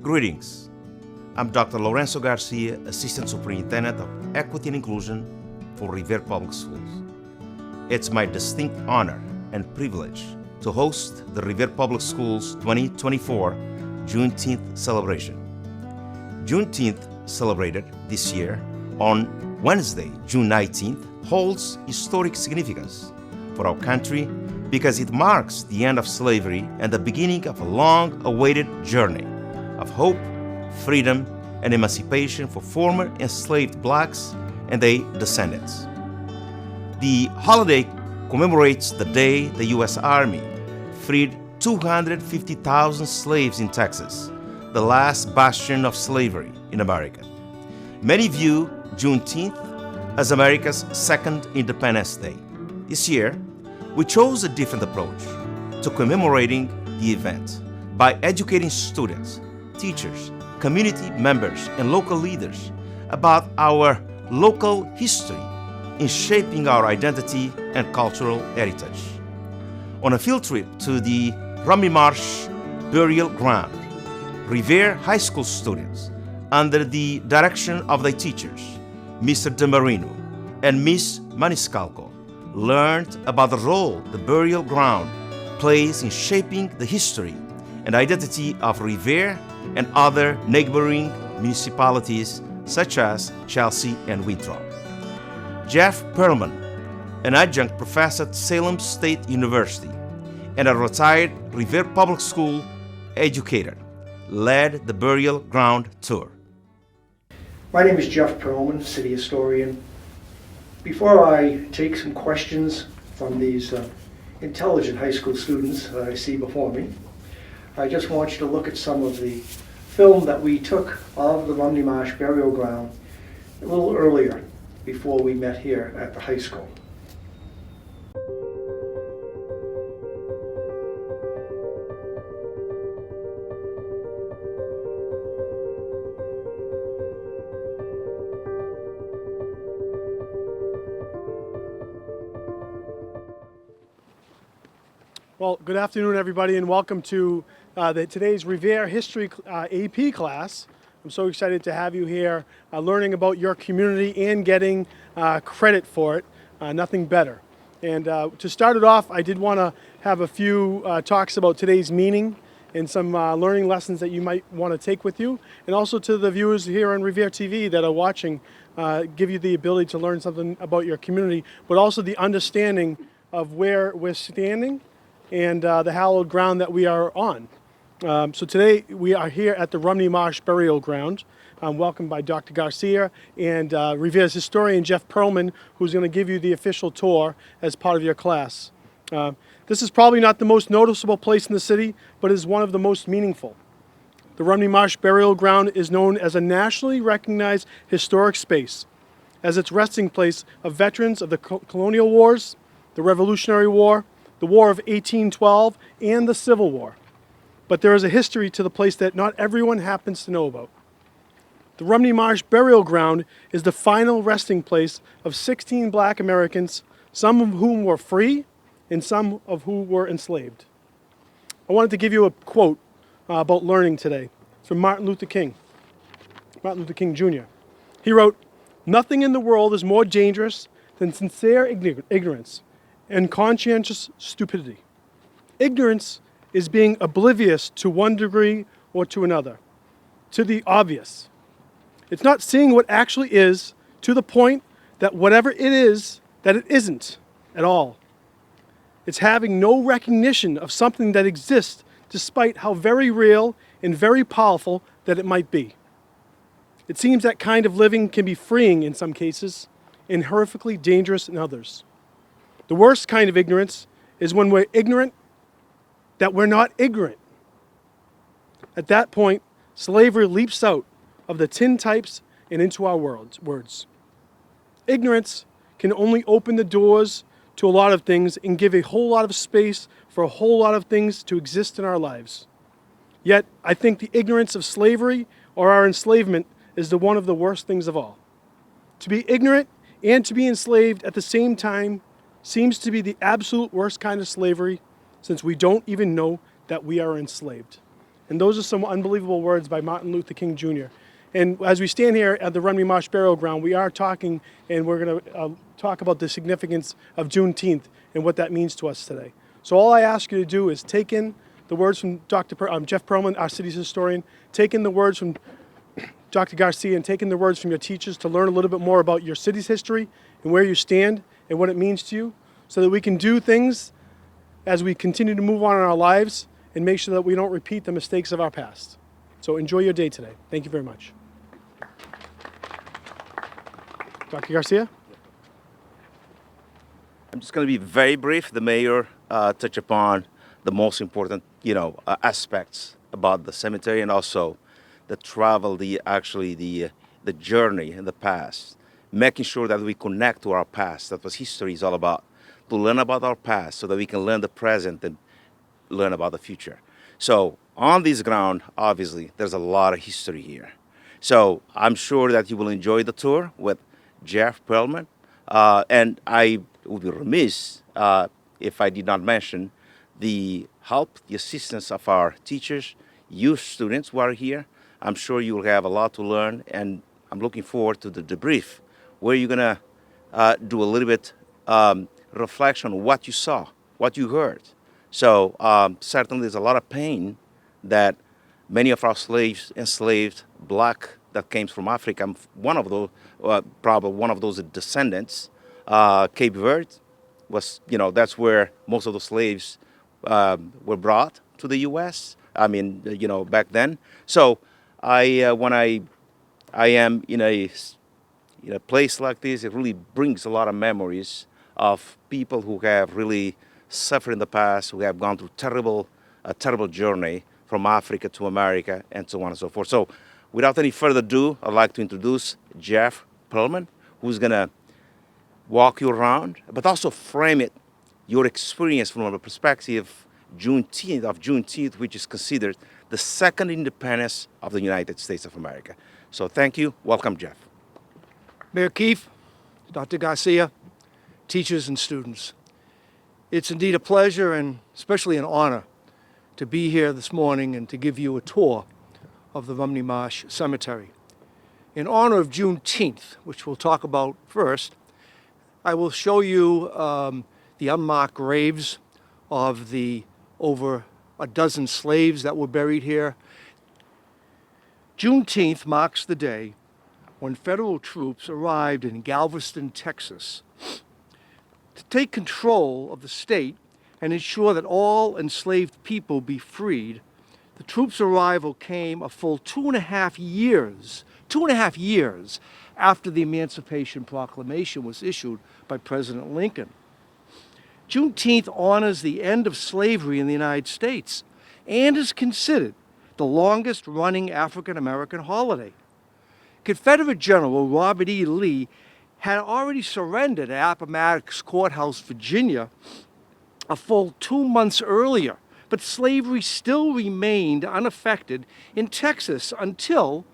Greetings. I'm Dr. Lorenzo Garcia, Assistant Superintendent of Equity and Inclusion for Revere Public Schools. It's my distinct honor and privilege to host the Revere Public Schools 2024 Juneteenth Celebration. Juneteenth, celebrated this year on Wednesday, June 19th, holds historic significance for our country because it marks the end of slavery and the beginning of a long-awaited journey of hope, freedom, and emancipation for former enslaved blacks and their descendants. The holiday commemorates the day the U.S. Army freed 250,000 slaves in Texas, the last bastion of slavery in America. Many view Juneteenth as America's second Independence Day. This year, we chose a different approach to commemorating the event by educating students, teachers, community members, and local leaders about our local history in shaping our identity and cultural heritage. On a field trip to the Rumney Marsh Burial Ground, Revere High School students, under the direction of their teachers, Mr. DiMarino and Ms. Maniscalco, learned about the role the burial ground plays in shaping the history and identity of Revere and other neighboring municipalities such as Chelsea and Winthrop. Jeff Perlman, an adjunct professor at Salem State University and a retired Revere Public School educator, led the burial ground tour. My name is Jeff Perlman, city historian. Before I take some questions from these intelligent high school students that I see before me, I just want you to look at some of the film that we took of the Rumney Marsh Burial Ground a little earlier before we met here at the high school. Well, good afternoon, everybody, and welcome to today's Revere History AP class. I'm so excited to have you here learning about your community and getting credit for it. Nothing better. And to start it off, I did want to have a few talks about today's meaning and some learning lessons that you might want to take with you. And also to the viewers here on Revere TV that are watching, give you the ability to learn something about your community, but also the understanding of where we're standing and the hallowed ground that we are on. So today we are here at the Rumney Marsh Burial Ground. I'm welcomed by Dr. Garcia and Revere's historian Jeff Perlman, who's going to give you the official tour as part of your class. This is probably not the most noticeable place in the city, but is one of the most meaningful. The Rumney Marsh Burial Ground is known as a nationally recognized historic space, as its resting place of veterans of the colonial wars, the Revolutionary War, the War of 1812, and the Civil War. But there is a history to the place that not everyone happens to know about. The Rumney Marsh Burial Ground is the final resting place of 16 black Americans, some of whom were free and some of whom were enslaved. I wanted to give you a quote about learning today. It's from Martin Luther King Jr. He wrote, "Nothing in the world is more dangerous than sincere ignorance and conscientious stupidity. Ignorance is being oblivious to one degree or to another, to the obvious. It's not seeing what actually is to the point that whatever it is, that it isn't at all. It's having no recognition of something that exists despite how very real and very powerful that it might be. It seems that kind of living can be freeing in some cases and horrifically dangerous in others. The worst kind of ignorance is when we're ignorant that we're not ignorant. At that point, slavery leaps out of the tintypes and into our words. Ignorance can only open the doors to a lot of things and give a whole lot of space for a whole lot of things to exist in our lives. Yet, I think the ignorance of slavery or our enslavement is one of the worst things of all. To be ignorant and to be enslaved at the same time seems to be the absolute worst kind of slavery, since we don't even know that we are enslaved. And those are some unbelievable words by Martin Luther King Jr. And as we stand here at the Rumney Marsh Burial Ground, we are talking, and we're going to talk about the significance of Juneteenth and what that means to us today. So all I ask you to do is take in the words from Jeff Perlman, our city's historian, take in the words from Dr. Garcia, and take in the words from your teachers to learn a little bit more about your city's history and where you stand and what it means to you, so that we can do things as we continue to move on in our lives and make sure that we don't repeat the mistakes of our past. So enjoy your day today. Thank you very much. Dr. Garcia? I'm just going to be very brief. The mayor touched upon the most important, aspects about the cemetery, and also the travel, the journey in the past, making sure that we connect to our past. That's what history is all about, to learn about our past so that we can learn the present and learn about the future. So on this ground, obviously, there's a lot of history here. So I'm sure that you will enjoy the tour with Jeff Perlman. And I would be remiss if I did not mention the help, the assistance of our teachers, you students who are here. I'm sure you will have a lot to learn, and I'm looking forward to the debrief, where you're going to do a little bit reflection on what you saw, what you heard. So certainly there's a lot of pain that many of our slaves, enslaved, black, that came from Africa, I'm one of those, probably one of those descendants. Cape Verde was, that's where most of the slaves were brought to the U.S. Back then. So when I am in a place like this, it really brings a lot of memories of people who have really suffered in the past, who have gone through a terrible journey from Africa to America, and so on and so forth. So without any further ado, I'd like to introduce Jeff Perlman, who's going to walk you around, but also frame it, your experience from the perspective of Juneteenth, which is considered the second independence of the United States of America. So thank you. Welcome, Jeff. Mayor Keefe, Dr. Garcia, teachers and students. It's indeed a pleasure and especially an honor to be here this morning and to give you a tour of the Rumney Marsh Cemetery. In honor of Juneteenth, which we'll talk about first, I will show you the unmarked graves of the over a dozen slaves that were buried here. Juneteenth marks the day when federal troops arrived in Galveston, Texas, to take control of the state and ensure that all enslaved people be freed. The troops' arrival came a full 2.5 years after the Emancipation Proclamation was issued by President Lincoln. Juneteenth honors the end of slavery in the United States and is considered the longest-running African-American holiday. Confederate General Robert E. Lee had already surrendered at Appomattox Courthouse, Virginia, a full 2 months earlier, but slavery still remained unaffected in Texas until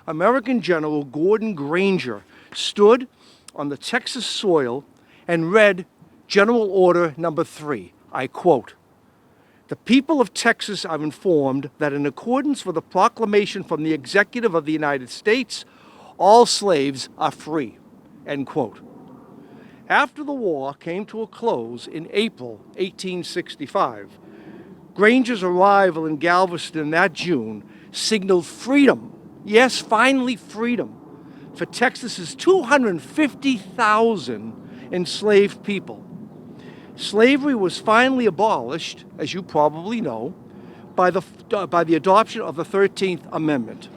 American General Gordon Granger stood on the Texas soil and read General Order Number 3. I quote, "The people of Texas are informed that in accordance with a proclamation from the Executive of the United States, all slaves are free." End quote. After the war came to a close in April 1865, Granger's arrival in Galveston that June signaled freedom, yes, finally freedom, for Texas's 250,000 enslaved people. Slavery was finally abolished, as you probably know, by the adoption of the 13th Amendment.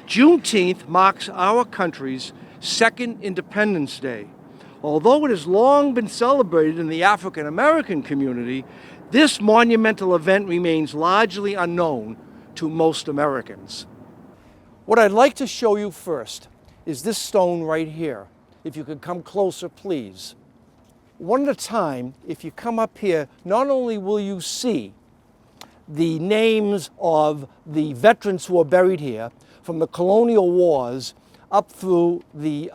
Juneteenth marks our country's second Independence Day. Although it has long been celebrated in the African American community, this monumental event remains largely unknown to most Americans. What I'd like to show you first is this stone right here. If you could come closer, please. One at a time, if you come up here, not only will you see the names of the veterans who are buried here from the colonial wars up through the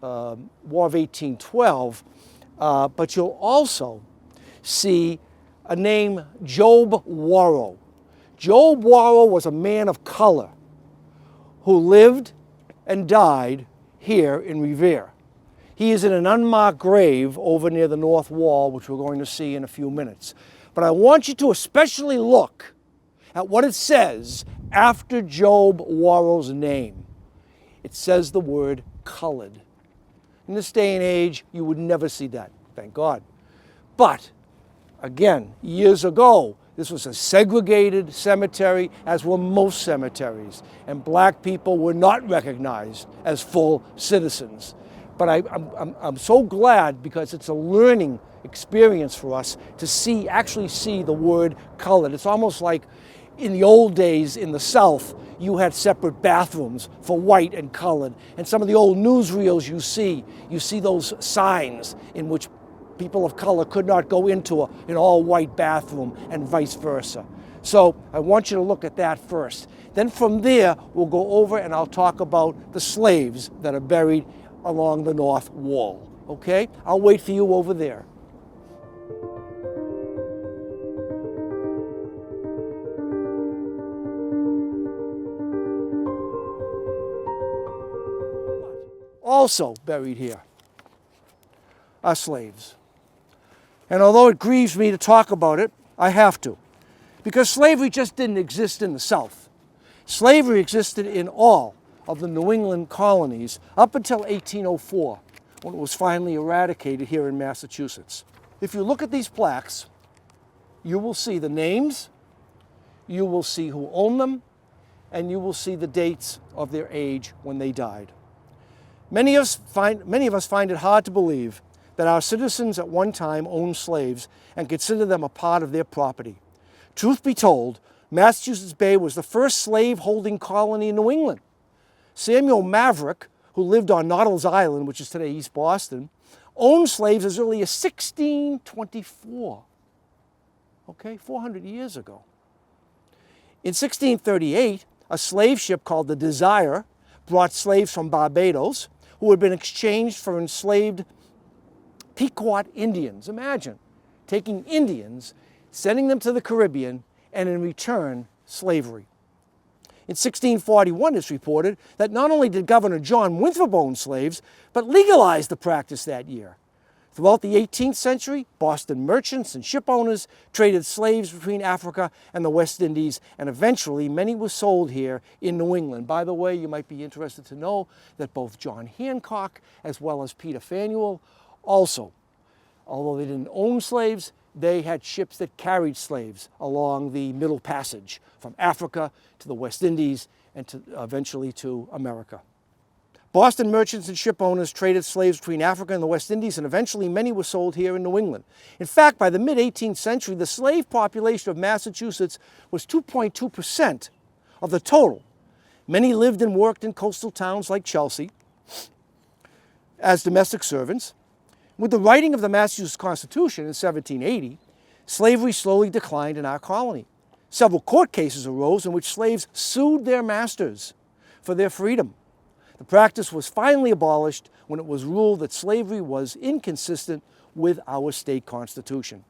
War of 1812, but you'll also see a name, Job Warrow. Job Warrow was a man of color who lived and died here in Revere. He is in an unmarked grave over near the north wall, which we're going to see in a few minutes. But I want you to especially look at what it says after Job Warrow's name. It says the word colored. In this day and age, you would never see that, thank God. But, again, years ago, this was a segregated cemetery, as were most cemeteries, and black people were not recognized as full citizens. But I'm so glad, because it's a learning experience for us to actually see the word colored. It's almost like in the old days in the South, you had separate bathrooms for white and colored. And some of the old newsreels you see those signs in which people of color could not go into an all-white bathroom and vice versa. So I want you to look at that first. Then from there, we'll go over and I'll talk about the slaves that are buried along the north wall, okay? I'll wait for you over there. Also buried here are slaves. And although it grieves me to talk about it, I have to. Because slavery just didn't exist in the South. Slavery existed in all of the New England colonies up until 1804, when it was finally eradicated here in Massachusetts. If you look at these plaques, you will see the names, you will see who owned them, and you will see the dates of their age when they died. Many of us find it hard to believe that our citizens at one time owned slaves and consider them a part of their property. Truth be told, Massachusetts Bay was the first slave-holding colony in New England. Samuel Maverick, who lived on Noddle's Island, which is today East Boston, owned slaves as early as 1624. Okay, 400 years ago. In 1638, a slave ship called the Desire brought slaves from Barbados who had been exchanged for enslaved Pequot Indians. Imagine taking Indians, sending them to the Caribbean, and in return, slavery. In 1641, it's reported that not only did Governor John Winthrop own slaves, but legalized the practice that year. Throughout the 18th century, Boston merchants and ship owners traded slaves between Africa and the West Indies, and eventually many were sold here in New England. By the way, you might be interested to know that both John Hancock as well as Peter Faneuil also, although they didn't own slaves, they had ships that carried slaves along the Middle Passage from Africa to the West Indies and eventually to America. Boston merchants and ship owners traded slaves between Africa and the West Indies, and eventually many were sold here in New England. In fact, by the mid-18th century, the slave population of Massachusetts was 2.2% of the total. Many lived and worked in coastal towns like Chelsea as domestic servants. With the writing of the Massachusetts Constitution in 1780, slavery slowly declined in our colony. Several court cases arose in which slaves sued their masters for their freedom. The practice was finally abolished when it was ruled that slavery was inconsistent with our state constitution.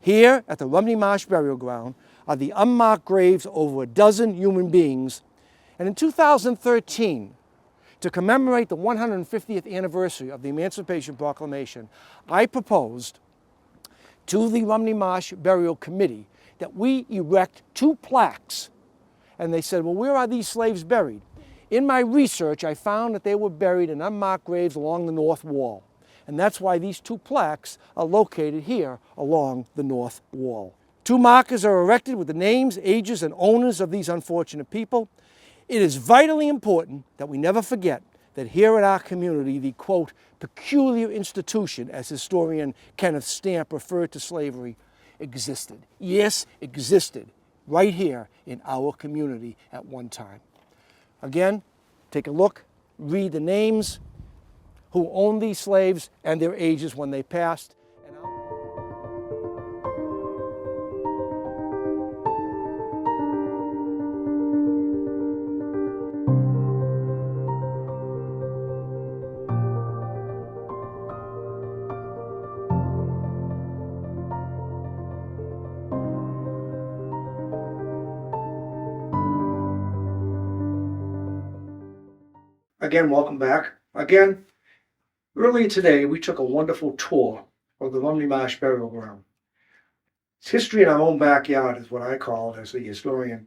Here at the Rumney Marsh Burial Ground are the unmarked graves of over a dozen human beings. And in 2013, to commemorate the 150th anniversary of the Emancipation Proclamation, I proposed to the Rumney Marsh Burial Committee that we erect 2 plaques. And they said, well, where are these slaves buried? In my research, I found that they were buried in unmarked graves along the north wall. And that's why these 2 plaques are located here along the north wall. 2 markers are erected with the names, ages, and owners of these unfortunate people. It is vitally important that we never forget that here in our community, the, quote, peculiar institution, as historian Kenneth Stamp referred to slavery, existed. Yes, existed right here in our community at one time. Again, take a look, read the names, who owned these slaves, and their ages when they passed. Again, welcome back. Again, earlier today, we took a wonderful tour of the Rumney Marsh Burial Ground. It's history in our own backyard is what I call it as the historian.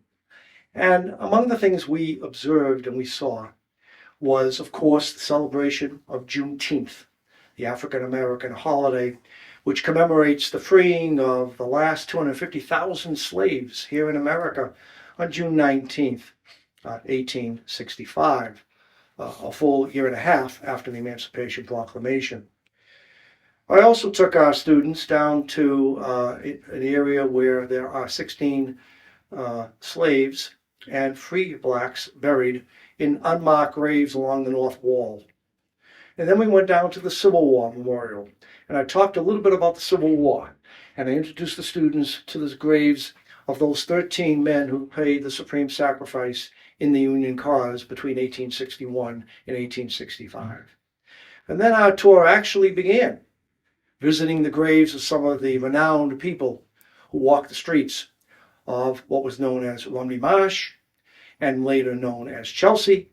And among the things we observed and we saw was, of course, the celebration of Juneteenth, the African American holiday, which commemorates the freeing of the last 250,000 slaves here in America on June 19th, 1865, a full year and a half after the Emancipation Proclamation. I also took our students down to an area where there are 16 slaves and free blacks buried in unmarked graves along the north wall. And then we went down to the Civil War Memorial, and I talked a little bit about the Civil War, and I introduced the students to the graves of those 13 men who paid the supreme sacrifice in the Union cause between 1861 and 1865. And then our tour actually began, visiting the graves of some of the renowned people who walked the streets of what was known as Rumney Marsh, and later known as Chelsea,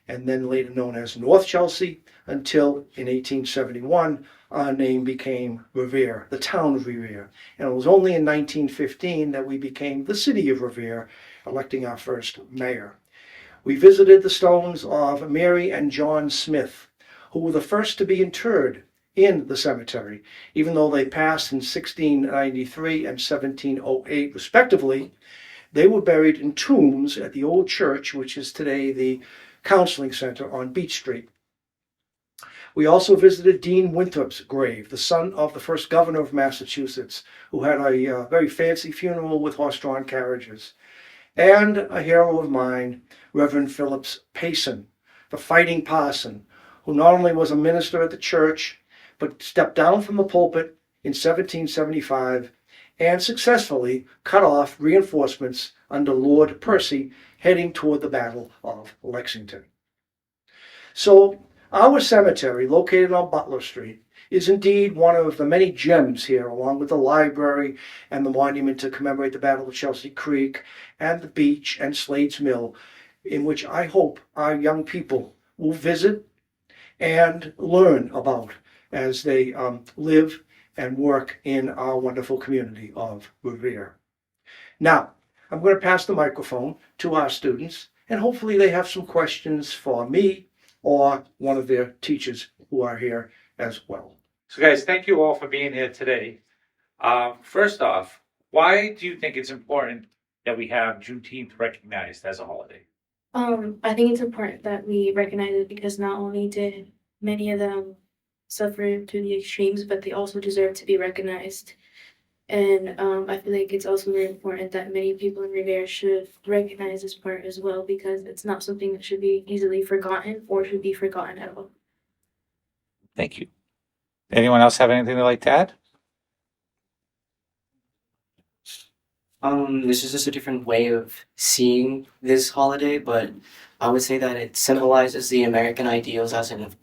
and then later known as North Chelsea, until in 1871 our name became Revere, the town of Revere. And it was only in 1915 that we became the city of Revere, electing our first mayor. We visited the stones of Mary and John Smith, who were the first to be interred in the cemetery, even though they passed in 1693 and 1708 respectively. They were buried in tombs at the old church, which is today the counseling center on Beach Street. We also visited Dean Winthrop's grave, the son of the first governor of Massachusetts, who had a very fancy funeral with horse-drawn carriages. And a hero of mine, Reverend Phillips Payson, the fighting parson, who not only was a minister at the church, but stepped down from the pulpit in 1775 and successfully cut off reinforcements under Lord Percy heading toward the Battle of Lexington. So our cemetery, located on Butler Street, is indeed one of the many gems here, along with the library and the monument to commemorate the Battle of Chelsea Creek and the beach and Slade's Mill, in which I hope our young people will visit and learn about as they live and work in our wonderful community of Revere. Now, I'm going to pass the microphone to our students, and hopefully they have some questions for me or one of their teachers who are here as well. So guys, thank you all for being here today. First off, why do you think it's important that we have Juneteenth recognized as a holiday? I think it's important that we recognize it because not only did many of them suffer to the extremes, but they also deserve to be recognized. And I feel like it's also very important that many people in Revere should recognize this part as well, because it's not something that should be easily forgotten or should be forgotten at all. Thank you. Anyone else have anything they'd like to add? This is just a different way of seeing this holiday, but I would say that it symbolizes the American ideals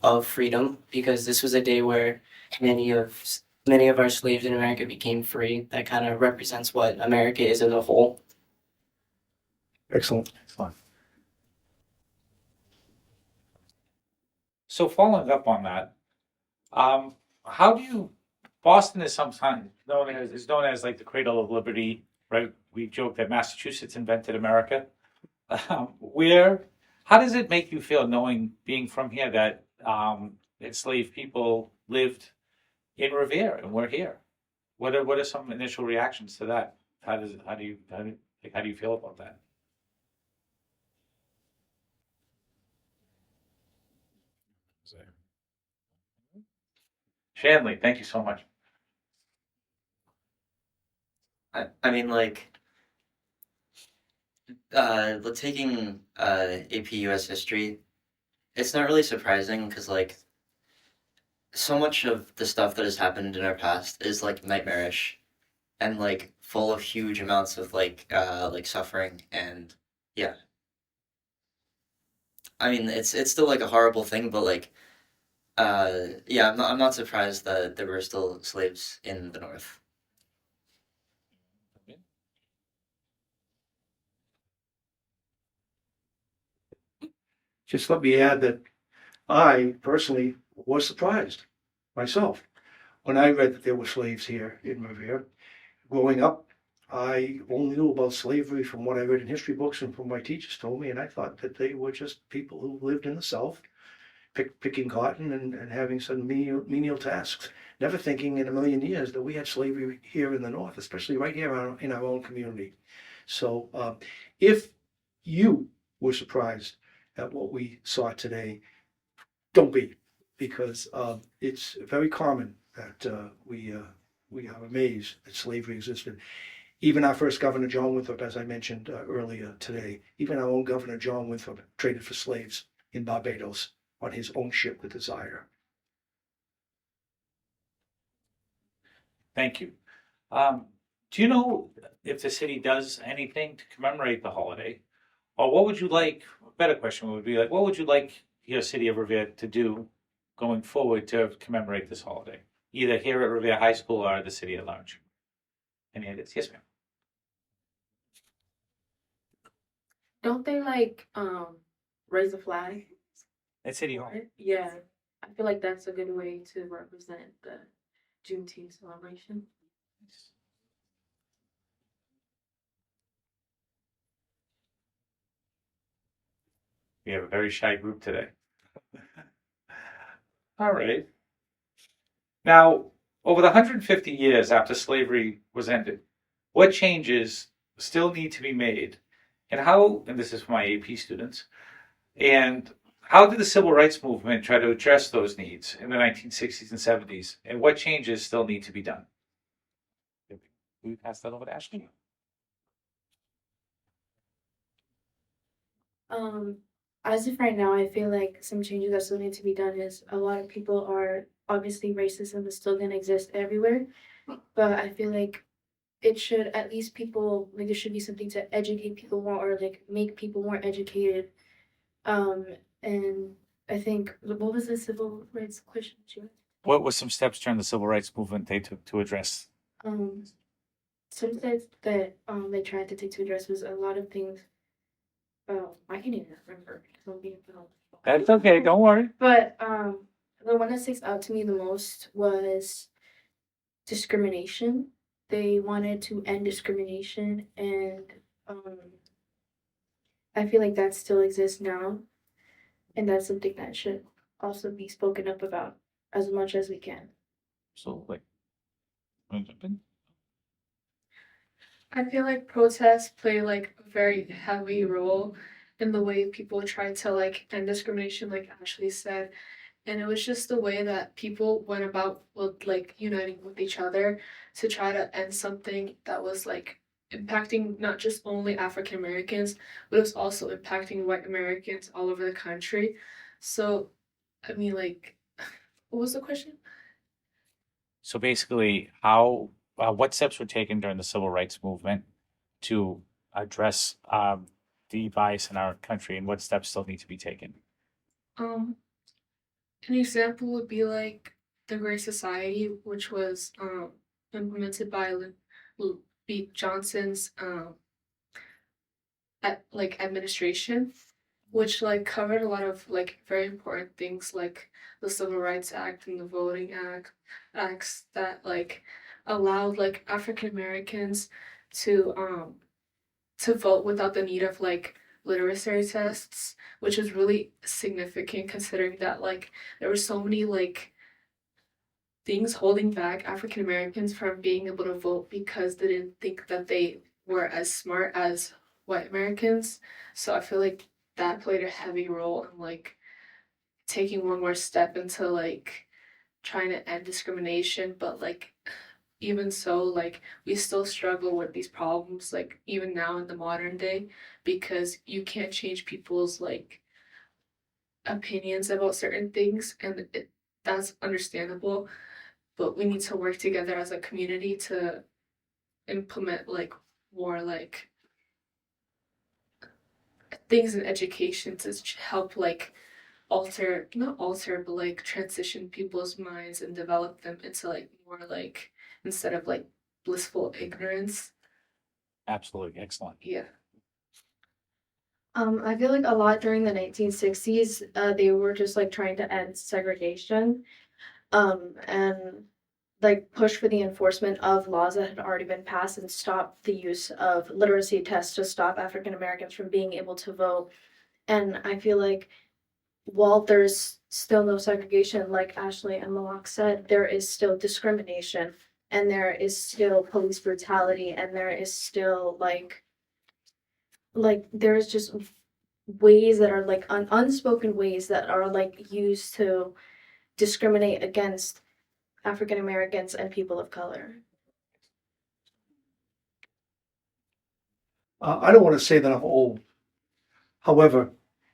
of freedom, because this was a day where many of our slaves in America became free. That kind of represents what America is as a whole. Excellent. Excellent. So following up on that, how do you, Boston is sometimes known as like the cradle of liberty, right? We joke that Massachusetts invented America. How does it make you feel being from here, that enslaved people lived in Revere and we're here? What are some initial reactions to that? How do you feel about that? Shanley, thank you so much. I mean, like, taking AP US history, it's not really surprising because, like, so much of the stuff that has happened in our past is, like, nightmarish and, like, full of huge amounts of, like suffering and, yeah. I mean, it's still, like, a horrible thing, but, like, yeah, I'm not surprised that there were still slaves in the North. Just let me add that I personally was surprised myself when I read that there were slaves here in Revere. Growing up, I only knew about slavery from what I read in history books and from my teachers told me, and I thought that they were just people who lived in the South, picking cotton and having some menial tasks, never thinking in a million years that we had slavery here in the North, especially right here in our own community. So if you were surprised at what we saw today, don't be, because it's very common that we are amazed that slavery existed. Even our first governor, John Winthrop, as I mentioned earlier today, even our own governor, John Winthrop, traded for slaves in Barbados on his own ship, the Desire. Thank you. Do you know if the city does anything to commemorate the holiday? Or what would you like, a better question would be like, what would you like your city of Revere to do going forward to commemorate this holiday? Either here at Revere High School or the city at large? Any ideas? Yes, ma'am. Don't they raise a flag? At City Hall. Yeah, I feel like that's a good way to represent the Juneteenth celebration. We have a very shy group today. All right. Now, over the 150 years after slavery was ended, what changes still need to be made? And how, and this is for my AP students, and how did the civil rights movement try to address those needs in the 1960s and 70s? And what changes still need to be done? We pass that over to Ashley. As of right now, I feel like some changes that still need to be done is a lot of people are obviously racism is still gonna exist everywhere, but I feel like it should at least there should be something to educate people more or like make people more educated. And I think what was the civil rights question? What were some steps during the civil rights movement they took to address? Some steps that they tried to take to address was a lot of things. I can't even remember. That's okay, don't worry. But the one that sticks out to me the most was discrimination. They wanted to end discrimination, and I feel like that still exists now, and that's something that should also be spoken up about as much as we can. Absolutely. Want to jump in? I feel like protests play like a very heavy role in the way people try to like end discrimination, like Ashley said. And it was just the way that people went about with like uniting with each other to try to end something that was like impacting not just only African Americans, but it was also impacting white Americans all over the country. So, I mean, like, what was the question? So basically, how what steps were taken during the civil rights movement to address the bias in our country, and what steps still need to be taken? An example would be like the Great Society, which was implemented by B. Johnson's administration, which like covered a lot of like very important things like the Civil Rights Act and the Voting Acts that like allowed like African Americans to vote without the need of like literacy tests, which is really significant considering that like there were so many like things holding back African Americans from being able to vote because they didn't think that they were as smart as white Americans. So I feel like that played a heavy role in like taking one more step into like trying to end discrimination. But like even so, like we still struggle with these problems like even now in the modern day, because you can't change people's like opinions about certain things, and that's understandable, but we need to work together as a community to implement like more like things in education to help like not alter but like transition people's minds and develop them into like more like instead of like blissful ignorance. Absolutely, excellent. Yeah. I feel like a lot during the 1960s, they were just like trying to end segregation, and like push for the enforcement of laws that had already been passed and stop the use of literacy tests to stop African Americans from being able to vote. And I feel like while there's still no segregation, like Ashley and Malak said, there is still discrimination and there is still police brutality and there is still like there's just ways that are like unspoken ways that are like used to discriminate against African Americans and people of color. I don't want to say that I'm old. However,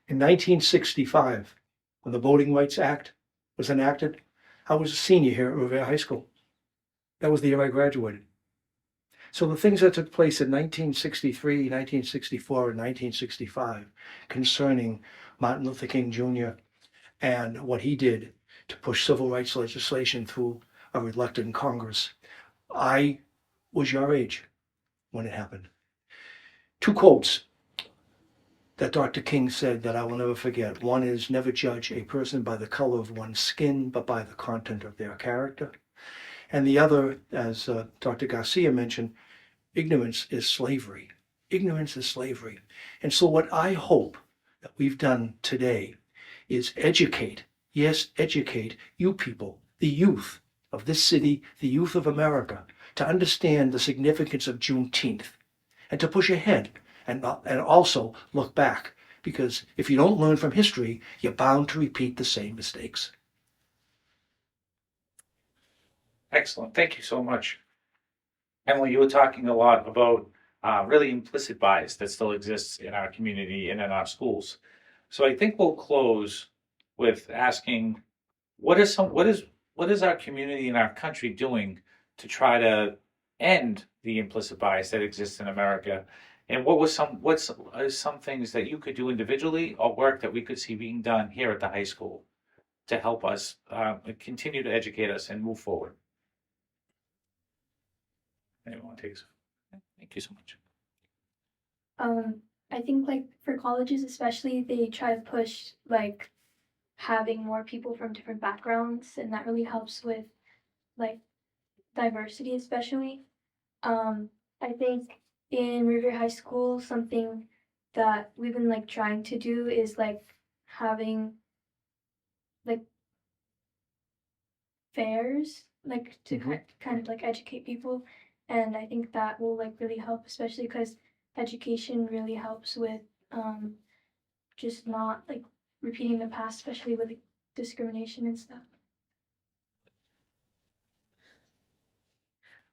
in 1965, when the Voting Rights Act was enacted, I was a senior here at Revere High School. That was the year I graduated. So the things that took place in 1963, 1964, and 1965 concerning Martin Luther King Jr. and what he did to push civil rights legislation through a reluctant Congress, I was your age when it happened. Two quotes that Dr. King said that I will never forget. One is, never judge a person by the color of one's skin, but by the content of their character. And the other, as Dr. Garcia mentioned, ignorance is slavery. Ignorance is slavery. And so what I hope that we've done today is educate, yes, educate you people, the youth of this city, the youth of America, to understand the significance of Juneteenth and to push ahead and also look back. Because if you don't learn from history, you're bound to repeat the same mistakes. Excellent. Thank you so much. Emily, you were talking a lot about really implicit bias that still exists in our community and in our schools. So I think we'll close with asking, what is our community and our country doing to try to end the implicit bias that exists in America? And what's some things that you could do individually or work that we could see being done here at the high school to help us continue to educate us and move forward? Anyone want to take us? Thank you so much. I think like for colleges especially, they try to push like having more people from different backgrounds, and that really helps with like diversity especially. I think in Revere High School, something that we've been like trying to do is like having like fairs, like to kind of like educate people. And I think that will like really help, especially because education really helps with just not like repeating the past, especially with like, discrimination and stuff.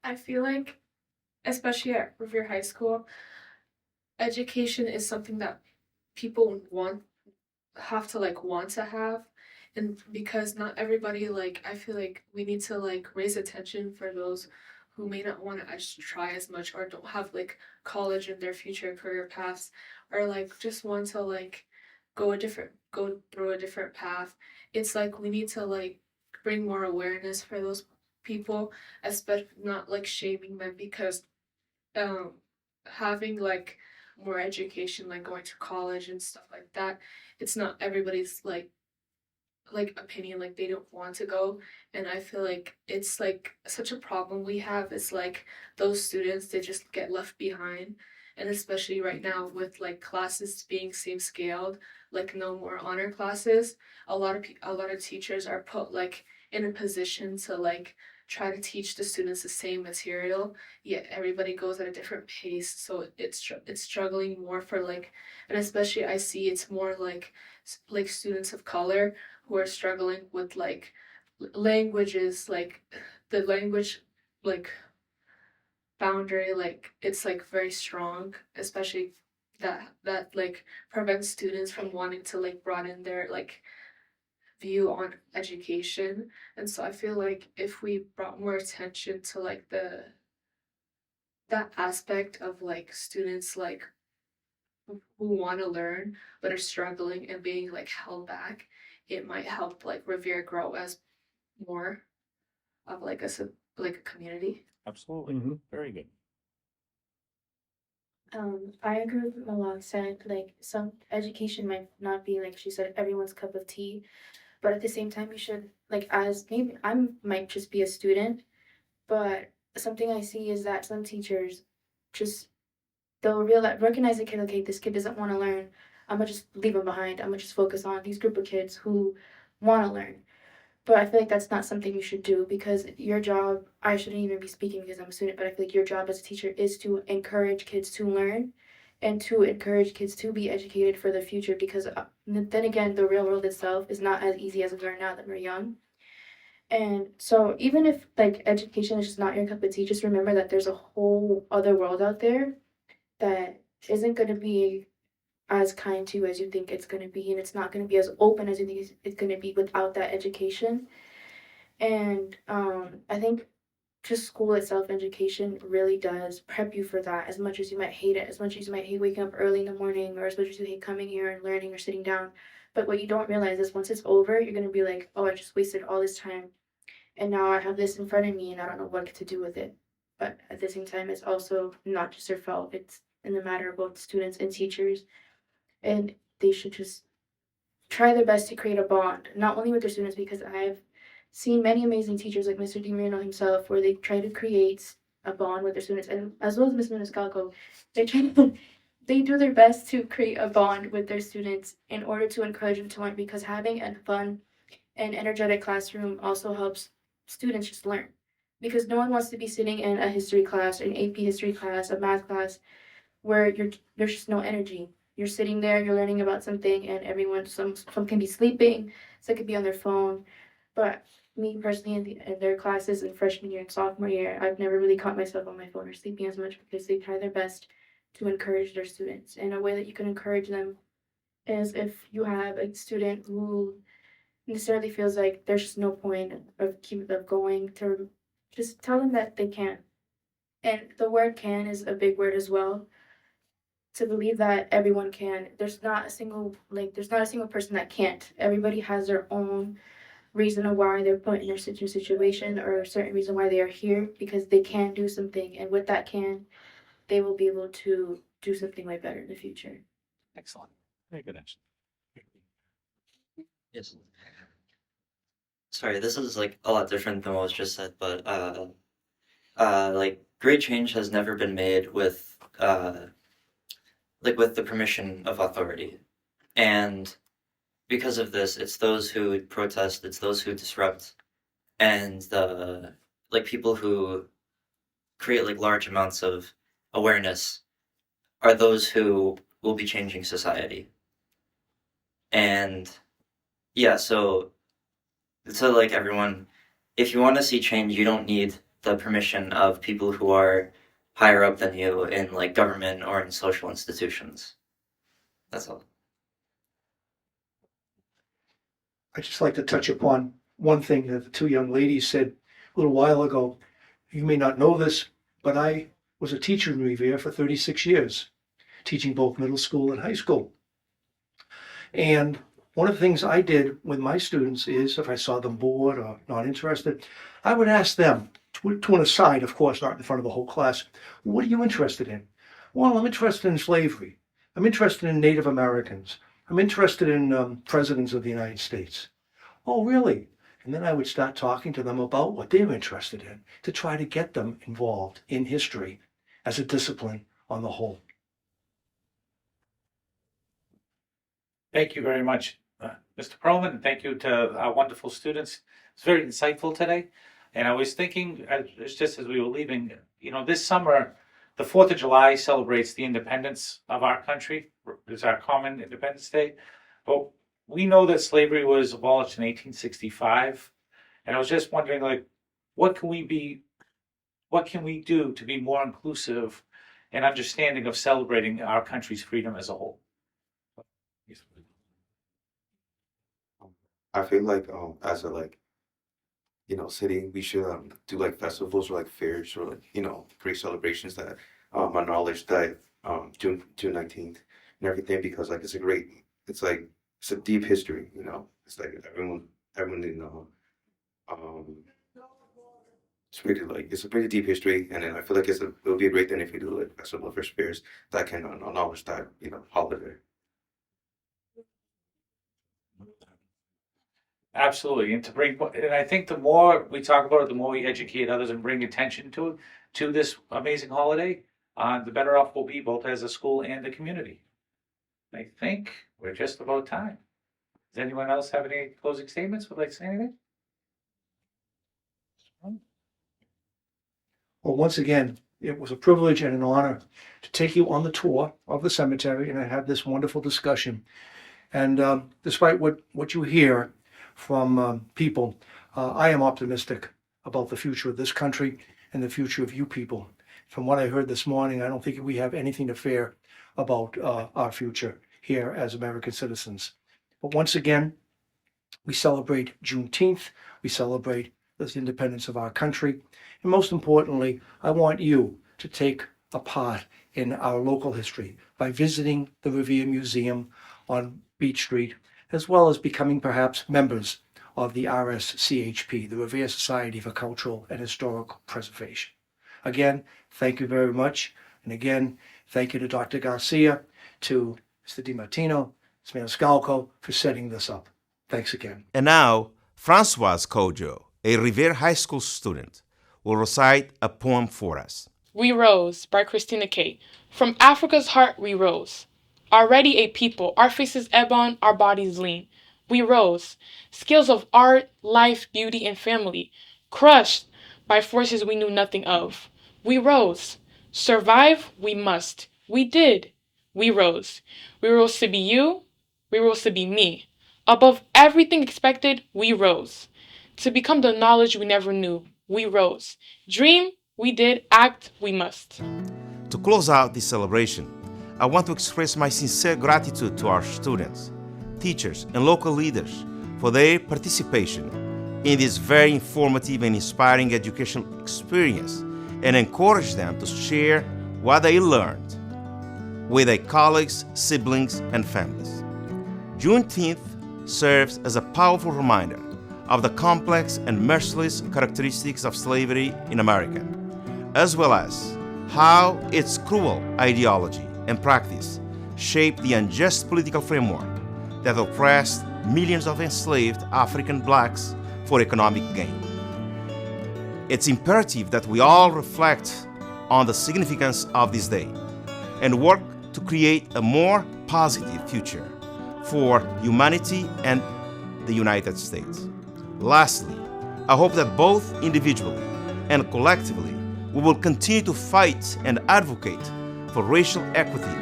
I feel like, especially at Revere High School, education is something that people have to have, and because not everybody I feel like we need to raise attention for those who may not want to try as much or don't have college in their future career paths, or just want to go through a different path. It's we need to bring more awareness for those people, especially not shaming them, because having more education, going to college and stuff like that, it's not everybody's opinion, they don't want to go. And I feel it's such a problem we have. It's those students, they just get left behind. And especially right now with classes being same scaled, no more honor classes, a lot of teachers are put in a position to try to teach the students the same material, yet everybody goes at a different pace. So it's struggling more for and especially I see it's more students of color who are struggling with languages, the language boundary, it's very strong, especially that prevents students from wanting to broaden their view on education. And so I feel if we brought more attention to that aspect of students who want to learn but are struggling and being held back, it might help Revere grow as more of a community. Absolutely. Very good. I agree with Malak said, like, some education might not be, like she said, everyone's cup of tea, but at the same time, you should, like, as maybe might just be a student, but something I see is that some teachers just, they'll recognize a kid, okay, this kid doesn't want to learn. I'm gonna just leave him behind. I'm gonna just focus on these group of kids who want to learn. But I feel like that's not something you should do because your job, I shouldn't even be speaking because I'm a student, but I feel like your job as a teacher is to encourage kids to learn and to encourage kids to be educated for the future because then again, the real world itself is not as easy as we are now that we're young. And so even if like education is just not your cup of tea, just remember that there's a whole other world out there that isn't going to be as kind to you as you think it's going to be, and it's not going to be as open as you think it's going to be without that education. And I think just school itself, education really does prep you for that. As much as you might hate it, as much as you might hate waking up early in the morning, or as much as you hate coming here and learning or sitting down, but what you don't realize is once it's over, you're going to be like, oh, I just wasted all this time, and now I have this in front of me, and I don't know what to do with it. But at the same time, it's also not just their fault. It's in the matter of both students and teachers, and they should just try their best to create a bond, not only with their students, because I've seen many amazing teachers like Mr. DiMarino himself, where they try to create a bond with their students, and as well as Ms. Maniscalco, they do their best to create a bond with their students in order to encourage them to learn, because having a fun and energetic classroom also helps students just learn. Because no one wants to be sitting in a history class, an AP history class, a math class, where there's just no energy. You're sitting there, you're learning about something, and some can be sleeping, some could be on their phone. But me personally, in their classes in freshman year and sophomore year, I've never really caught myself on my phone or sleeping as much because they try their best to encourage their students. And a way that you can encourage them is if you have a student who necessarily feels like there's just no point of going, to just tell them that they can. And the word can is a big word as well. To believe that everyone can. There's not a single person that can't. Everybody has their own reason of why they're put in their situation, or a certain reason why they are here, because they can do something, and with that can, they will be able to do something way better in the future. Excellent. Very good answer. Yes. Sorry, this is like a lot different than what was just said, but like great change has never been made with with the permission of authority. And because of this, it's those who protest, it's those who disrupt, and the people who create large amounts of awareness are those who will be changing society. And yeah, so everyone, if you want to see change, you don't need the permission of people who are higher up than you in government or in social institutions. That's all. I'd just like to touch upon one thing that the two young ladies said a little while ago. You may not know this, but I was a teacher in Revere for 36 years, teaching both middle school and high school. And one of the things I did with my students is, if I saw them bored or not interested, I would ask them, to an aside, of course, not in front of the whole class, what are you interested in? Well, I'm interested in slavery. I'm interested in Native Americans. I'm interested in presidents of the United States. Oh, really? And then I would start talking to them about what they're interested in to try to get them involved in history as a discipline on the whole. Thank you very much, Mr. Perlman, and thank you to our wonderful students. It's very insightful today. And I was thinking, just as we were leaving, this summer, the 4th of July celebrates the independence of our country. It's our common Independence Day. But we know that slavery was abolished in 1865. And I was just wondering, what can we do to be more inclusive and understanding of celebrating our country's freedom as a whole? I feel like as a city, we should do festivals or fairs or great celebrations that my knowledge that June 19th and everything, because it's it's a deep history, it's everyone in it's a pretty deep history, and then I feel like it would be a great thing if you do like festival for spears that can acknowledge that holiday. Absolutely, and I think the more we talk about it, the more we educate others and bring attention to this amazing holiday, the better off we'll be both as a school and the community. I think we're just about time. Does anyone else have any closing statements? Would like to say anything? Well, once again, it was a privilege and an honor to take you on the tour of the cemetery and have this wonderful discussion. And despite what you hear from people, I am optimistic about the future of this country and the future of you people. From what I heard this morning, I don't think we have anything to fear about our future here as American citizens. But once again, we celebrate Juneteenth, we celebrate the independence of our country, and most importantly, I want you to take a part in our local history by visiting the Revere Museum on Beach Street, as well as becoming perhaps members of the RSCHP, the Revere Society for Cultural and Historical Preservation. Again, thank you very much. And again, thank you to Dr. Garcia, to Mr. DiMarino, Ms. Maniscalco for setting this up. Thanks again. And now, Francoise Kojo, a Revere High School student, will recite a poem for us. We Rose by Christina K. From Africa's heart we rose. Already a people, our faces ebon, our bodies lean. We rose. Skills of art, life, beauty, and family, crushed by forces we knew nothing of. We rose. Survive we must. We did. We rose. We rose to be you. We rose to be me. Above everything expected, we rose. To become the knowledge we never knew, we rose. Dream, we did. Act, we must. To close out this celebration, I want to express my sincere gratitude to our students, teachers, and local leaders for their participation in this very informative and inspiring educational experience, and encourage them to share what they learned with their colleagues, siblings, and families. Juneteenth serves as a powerful reminder of the complex and merciless characteristics of slavery in America, as well as how its cruel ideology and practice shaped the unjust political framework that oppressed millions of enslaved African blacks for economic gain. It's imperative that we all reflect on the significance of this day and work to create a more positive future for humanity and the United States. Lastly, I hope that both individually and collectively we will continue to fight and advocate for racial equity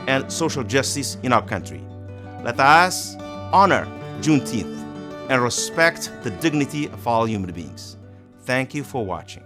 and social justice in our country. Let us honor Juneteenth and respect the dignity of all human beings. Thank you for watching.